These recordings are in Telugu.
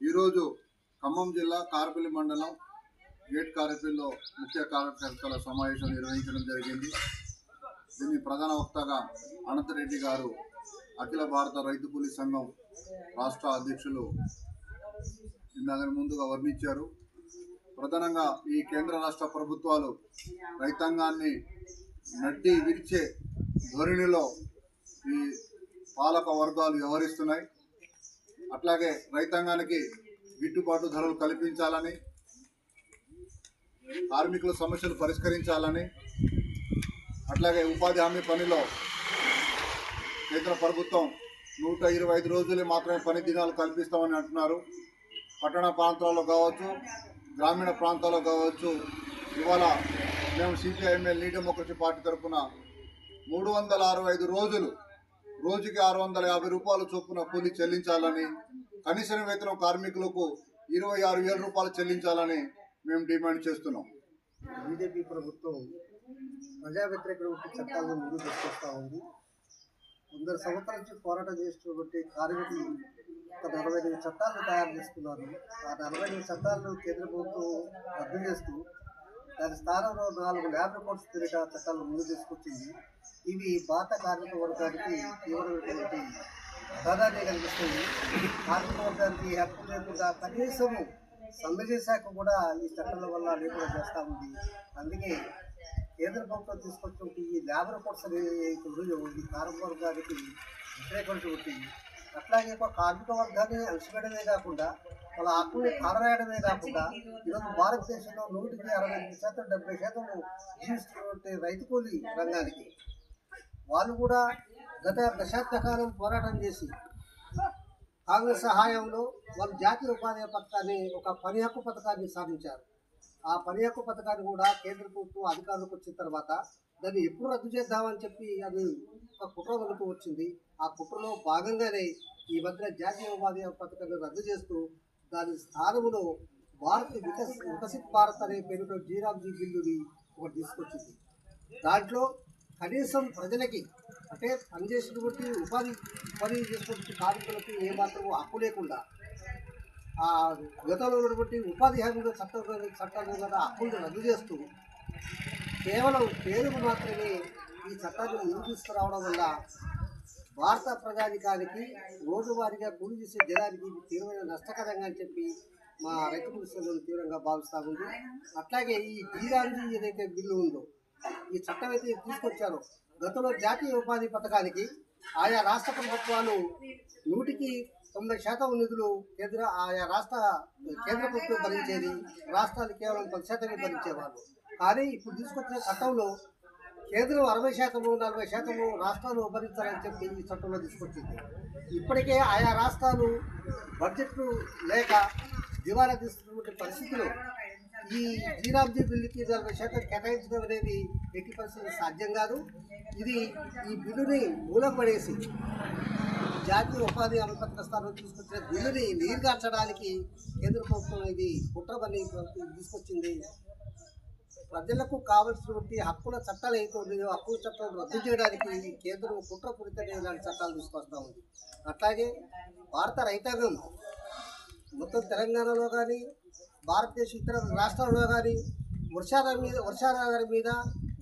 ఈరోజు ఖమ్మం జిల్లా కారపల్లి మండలం గేట్ కారపల్లిలో ముఖ్య కార్యకర్తల సమావేశం నిర్వహించడం జరిగింది. దీన్ని ప్రధాన వక్తగా అనంతరెడ్డి గారు, అఖిల భారత రైతు కూలీ సంఘం రాష్ట్ర అధ్యక్షులు ఇందాక ముందుగా వర్ణించారు. ప్రధానంగా ఈ కేంద్ర రాష్ట్ర ప్రభుత్వాలు రైతాంగాన్ని నడ్డి విరిచే ధోరణిలో ఈ పాలక వర్గాలు వ్యవహరిస్తున్నాయి. అట్లాగే రైతాంగానికి గిట్టుబాటు ధరలు కల్పించాలని, కార్మికుల సమస్యలు పరిష్కరించాలని, అట్లాగే ఉపాధి హామీ పనిలో కేంద్ర ప్రభుత్వం 125 రోజులే మాత్రమే పని దినాలు కల్పిస్తామని అంటున్నారు. పట్టణ ప్రాంతాల్లో కావచ్చు, గ్రామీణ ప్రాంతాల్లో కావచ్చు, ఇవాళ మేము సిపిఐఎంఎల్ నీ డెమోక్రసీ పార్టీ తరఫున 365 రోజులు రోజుకి 650 రూపాయల చొప్పున కూలీ చెల్లించాలని, కనీస వేతనం కార్మికులకు 26,000 రూపాయలు చెల్లించాలని మేము డిమాండ్ చేస్తున్నాం. బీజేపీ ప్రభుత్వం ప్రజా వ్యతిరేక చట్టాలను ముందుకు తీసుకొస్తా ఉంది. 100 సంవత్సరాల నుంచి పోరాటం చేస్తున్నటువంటి కార్మికులు ఒక 45 చట్టాలను తయారు చేసుకున్నారు. ఆ 45 చట్టాలను కేంద్ర ప్రభుత్వం రద్దు చేస్తూ దాని స్థానంలో 4 ల్యాబ్ కోర్ట్స్ పేరిట చట్టాలను ముందు తీసుకొచ్చింది. ఇవి భారత కార్మిక వర్గానికి తీవ్రమైనటువంటి ప్రాధాన్యత కలిగిస్తుంది. కార్మిక వర్గానికి హక్కు లేకుండా కనీసము సమ్మె చేశాక కూడా ఈ చట్టాల వల్ల లేకుండా చేస్తూ ఉంది. అందుకే కేంద్ర ప్రభుత్వం తీసుకొచ్చినటువంటి ఈ ల్యాబ్ కోర్ట్స్ అనేది ఈ కార్మిక వర్గానికి వ్యతిరేకమైనటువంటి, అట్లాగే ఒక కార్మిక వర్గాన్ని అలసిపెట్టడమే కాకుండా వాళ్ళ హక్కుల్ని కారరాయడమే కాకుండా ఈరోజు భారతదేశంలో 100కి 65% 70% జీవిస్తున్నటువంటి రైతు కూలీ రంగానికి వాళ్ళు కూడా గత దశాబ్ద కాలం పోరాటం చేసి కాంగ్రెస్ సహాయంలో వాళ్ళు జాతీయ ఉపాధి పథకాన్ని, ఒక పని హక్కు పథకాన్ని సాధించారు. ఆ పని హక్కు పథకాన్ని కూడా కేంద్ర ప్రభుత్వం అధికారులకు వచ్చిన తర్వాత దాన్ని ఎప్పుడు రద్దు చేద్దామని చెప్పి అది ఒక కుట్ర వరకు వచ్చింది. ఆ కుట్రలో భాగంగానే ఈ మధ్య జాతీయ ఉపాధి పథకాన్ని రద్దు చేస్తూ దాని స్థానంలో వికసిత్ భారత్ అనే పేరుతో జీరాంజీ బిల్లుని ఒకటి తీసుకొచ్చింది. దాంట్లో కనీసం ప్రజలకి, అంటే పనిచేసినటువంటి పని చేసినటువంటి కార్మికులకి ఏమాత్రం హక్కు లేకుండా ఆ గతంలో ఉన్నటువంటి ఉపాధి హామీ చట్టాలు కూడా హక్కులను రద్దు చేస్తూ కేవలం పేరుకు మాత్రమే ఈ చట్టాన్ని ముందు తీసుకురావడం వల్ల భారత ప్రజానికానికి రోజువారీగా కూలి చేసే జనానికి ఇది తీవ్రమైన నష్టకరంగా అని చెప్పి మా రైతు కూలీ సంఘం తీవ్రంగా భావిస్తూ ఉంది. అట్లాగే ఈ జీరాంజీ ఏదైతే బిల్లు ఉందో, ఈ చట్టం అయితే తీసుకొచ్చారో, గతంలో జాతీయ ఉపాధి పథకానికి ఆయా రాష్ట్ర ప్రభుత్వాలు 100కి 90% నిధులు కేంద్ర ప్రభుత్వం భరించేది, రాష్ట్రాలు కేవలం 10% భరించేవాళ్ళు. కానీ ఇప్పుడు తీసుకొచ్చిన చట్టంలో కేంద్రం 60%, 40% రాష్ట్రాలు భరించాలని చెప్పి ఈ చట్టంలో తీసుకొచ్చింది. ఇప్పటికే ఆయా రాష్ట్రాలు బడ్జెట్లు లేక దివాలా తీస్తున్నటువంటి పరిస్థితిలో ఈ జీరాంజీ బిల్లుకి 40% కేటాయించడం అనేది ఎట్టి పరిస్థితులు సాధ్యం కాదు. ఈ బిల్లుని మూలం పడేసి జాతీయ ఉపాధి హామీ పథక స్థానంలో తీసుకొచ్చిన బిల్లుని నీరుగార్చడానికి కేంద్ర ప్రభుత్వం ఇది కుట్రబని తీసుకొచ్చింది. ప్రజలకు కావలసినటువంటి హక్కుల చట్టాలు అయితే ఉన్నాయో హక్కుల చట్టాలు రద్దు చేయడానికి కేంద్రం కుట్రపూరితంగా ఇలాంటి చట్టాలు తీసుకొస్తూ ఉంది. అట్లాగే భారత రైతాంగం మొత్తం తెలంగాణలో కానీ భారతదేశ ఇతర రాష్ట్రాల్లో కానీ వర్షాధారం మీద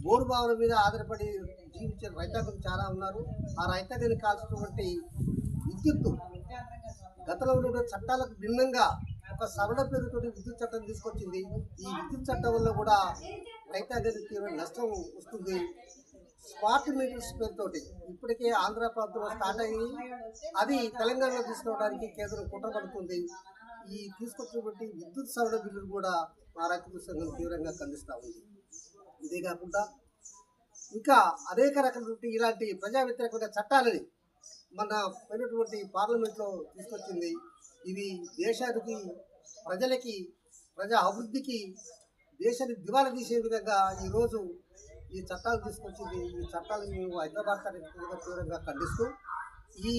బోరు బావుల మీద ఆధారపడి జీవించే రైతాంగం చాలా ఉన్నారు. ఆ రైతాంగానికి కావాల్సినటువంటి విద్యుత్తు గతంలో ఉన్న చట్టాలకు భిన్నంగా ఒక సరళ పేరుతో విద్యుత్ చట్టం తీసుకొచ్చింది. ఈ విద్యుత్ చట్టం వల్ల కూడా రైతాంగానికి తీవ్ర నష్టం వస్తుంది. స్మార్ట్ మీటర్స్ పేరుతోటి ఇప్పటికే ఆంధ్ర ప్రాంతంలో స్టార్ట్ అయ్యి అది తెలంగాణలో తీసుకోవడానికి కేంద్రం కుట్రపడుతుంది. ఈ తీసుకొచ్చినటువంటి విద్యుత్ సవరణ బిల్లులు కూడా మా రైతు సంఘం తీవ్రంగా ఖండిస్తూ ఉంది. ఇదే కాకుండా ఇంకా అనేక రకాలైనటువంటి ఇలాంటి ప్రజా వ్యతిరేకమైన చట్టాలని మన పోయినటువంటి పార్లమెంట్లో తీసుకొచ్చింది. ఇవి దేశానికి, ప్రజలకి, ప్రజా అభివృద్ధికి, దేశాన్ని దివాలా తీసే విధంగా ఈరోజు ఈ చట్టాలు తీసుకొచ్చింది. ఈ చట్టాలను మేము హైదరాబాద్ తీవ్రంగా ఖండిస్తూ, ఈ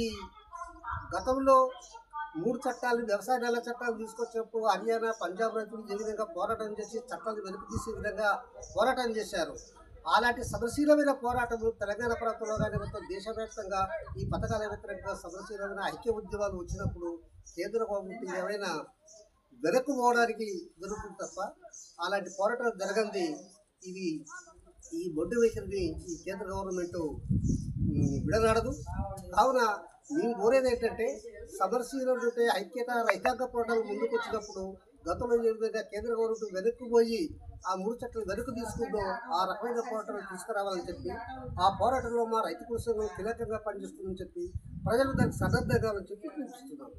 గతంలో 3 చట్టాలు, వ్యవసాయ నెల చట్టాలు తీసుకొచ్చినప్పుడు హర్యానా, పంజాబ్ రైతులు ఏ విధంగా పోరాటం చేసి చట్టాలు వెనక్కి తీసే విధంగా పోరాటం చేశారు. అలాంటి సమరశీలమైన పోరాటము తెలంగాణ ప్రాంతంలో కానీ మొత్తం దేశవ్యాప్తంగా ఈ పథకాల వ్యతిరేకంగా సమరశీలమైన ఐక్య ఉద్యమాలు వచ్చినప్పుడు కేంద్ర ప్రభుత్వం ఏమైనా వెనక్కు పోవడానికి జరుగుతుంది తప్ప అలాంటి పోరాటం జరగంది. ఇది ఈ బొడ్డు వైఖరిని ఈ కేంద్ర గవర్నమెంట్ విడనాడదు. కావున మేము కోరేది ఏంటంటే సమరశీలు ఐక్యత రైతాంగ పోరాటాలు ముందుకు వచ్చినప్పుడు గతంలో ఏ విధంగా కేంద్ర గవర్నమెంట్ వెనక్కి పోయి ఆ 3 చట్టాలు వెనక్కు తీసుకుంటూ ఆ రకమైన పోరాటాలు తీసుకురావాలని చెప్పి ఆ పోరాటంలో మా రైతు కోసం కీలకంగా పనిచేస్తుందని చెప్పి ప్రజలు దానికి సన్నద్ధంగా చెప్పి పిలుస్తున్నాం.